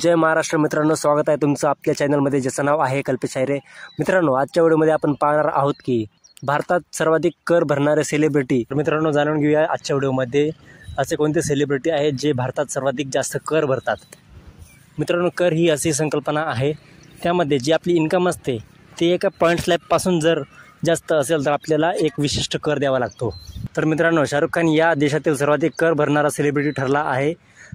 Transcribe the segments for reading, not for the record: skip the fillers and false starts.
जय महाराष्ट्र मित्रांनो, स्वागत आहे तुमचं आपल्या चॅनलमध्ये, ज्याचं नाव आहे कल्पेश आयरे। मित्रांनो, आजच्या व्हिडिओमध्ये आपण पाहणार आहोत की भारतात सर्वाधिक कर भरणारे सेलिब्रिटी। मित्रांनो, जाणून घेऊया आजच्या व्हिडिओमध्ये असे कोणते सेलिब्रिटी आहेत जे भारतात सर्वाधिक जास्त कर भरतात। मित्रांनो, कर ही अशी संकल्पना आहे, त्यामध्ये जी आपली इन्कम असते ती एका पॉईंट स्लॅबपासून जर जास्त असेल तर आपल्याला एक विशिष्ट कर द्यावा लागतो। तर मित्रांनो, शाहरुख खान या देशातील सर्वाधिक कर भरणारा सेलिब्रिटी ठरला आहे।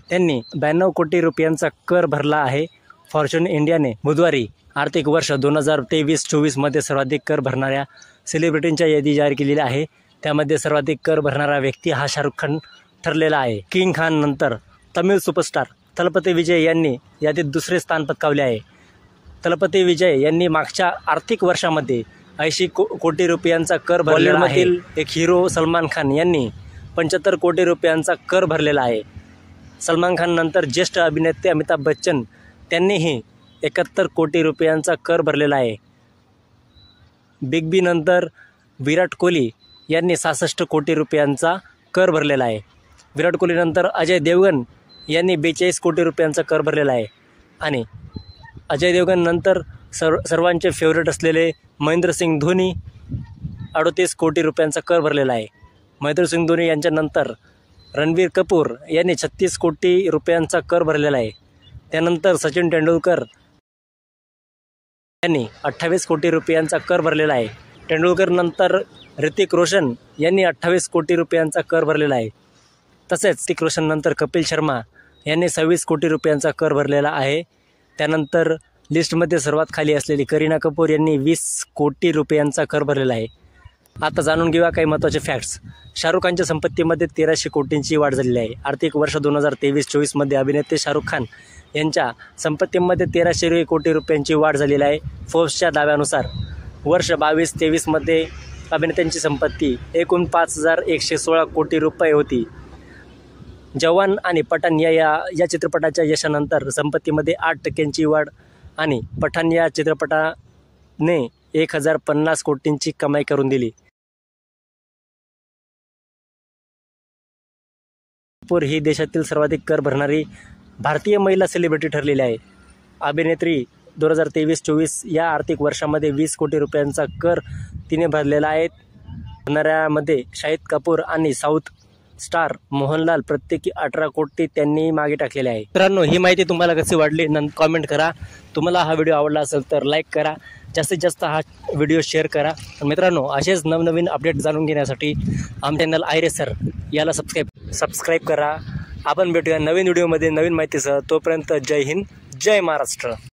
त्यांनी 92 कोटी रुपयांचा कर भरला आहे। फॉर्च्यून इंडियाने बुधवारी आर्थिक वर्ष 2023-24 मध्ये सर्वाधिक कर भरणाऱ्या सेलिब्रिटींच्या यादी जाहीर केलेली आहे। त्यामध्ये सर्वाधिक कर भरणारा व्यक्ती हा शाहरुख खान ठरलेला आहे। किंग खान नंतर तमिळ सुपरस्टार थलपती विजय यांनी यादीत दुसरे स्थान पटकावले आहे। थलपती विजय यांनी मागच्या आर्थिक वर्षामध्ये 80 कोटी रुपयांचा कर भरलेला आहे। एक हिरो सलमान खान यांनी 75 कोटी रुपयांचा कर भरलेला आहे। सलमान खान नंतर ज्येष्ठ अभिनेते अमिताभ बच्चन त्यांनीही 71 कोटी रुपयांचा कर भरलेला आहे। बिग बी नंतर विराट कोहली यांनी 66 कोटी रुपयांचा कर भरलेला आहे। विराट कोहली नंतर अजय देवगन यांनी 42 कोटी रुपयांचा कर भरलेला आहे। आणि अजय देवगन नंतर सर्वांचे फेवरेट असलेले महेंद्र सिंग धोनी 38 कोटी रुपयांचा कर भरलेला आहे। महेंद्र सिंग धोनी यांच्यानंतर रणबीर कपूर यांनी 36 कोटी रुपयांचा कर भरलेला आहे। त्यानंतर सचिन तेंडुलकर यांनी 28 कोटी रुपयांचा कर भरलेला आहे। तेंडुलकर नंतर ऋतिक रोशन यांनी 28 कोटी रुपयांचा कर भरलेला आहे। तसेच ऋतिक रोशन नंतर कपिल शर्मा यांनी 26 कोटी रुपयांचा कर भरलेला आहे। त्यानंतर लिस्टमध्ये सर्वात खाली असलेली करीना कपूर यांनी 20 कोटी रुपयांचा कर भरलेला आहे। आता जाणून घेऊया काही महत्त्वाचे फॅक्ट्स। शाहरुख खानच्या संपत्तीमध्ये 1300 कोटींची वाढ झालेली आहे। आर्थिक वर्ष 2023-24 मध्ये अभिनेते शाहरुख खान यांच्या संपत्तीमध्ये 1300 कोटी रुपयांची वाढ झालेली आहे। फोर्ब्सच्या दाव्यानुसार वर्ष 22-23 मध्ये अभिनेत्यांची संपत्ती एकूण 5116 कोटी रुपये होती। जवान आणि पठाण या चित्रपटाच्या यशानंतर संपत्तीमध्ये 8% वाढ आणि पठाण या चित्रपटाने 1050 कोटींची कमाई करून दिली। कपूर ही देशातील सर्वाधिक कर भरणारी भारतीय महिला सेलिब्रिटी ठरलेली आहे। अभिनेत्री 2023-24 या आर्थिक वर्षामध्ये 20 कोटी रुपयांचा कर तिने भरलेला आहे। भरणाऱ्यामध्ये शाहिद कपूर आणि साऊथ स्टार मोहनलाल प्रत्येकी 18 कोटी त्यांनी मागे टाकलेले आहे। मित्रांनो, ही माहिती तुम्हाला कशी वाटली कॉमेंट करा। तुम्हाला हा व्हिडिओ आवडला असेल तर लाईक करा, जास्तीत जास्त हा व्हिडिओ शेअर करा। मित्रांनो, असेच नवनवीन अपडेट जाणून घेण्यासाठी आमच्या चॅनल आयरे सर याला सबस्क्राईब करा। आपण भेटूया नवीन व्हिडिओमध्ये नवीन माहितीसह। तोपर्यंत जय हिंद, जय महाराष्ट्र।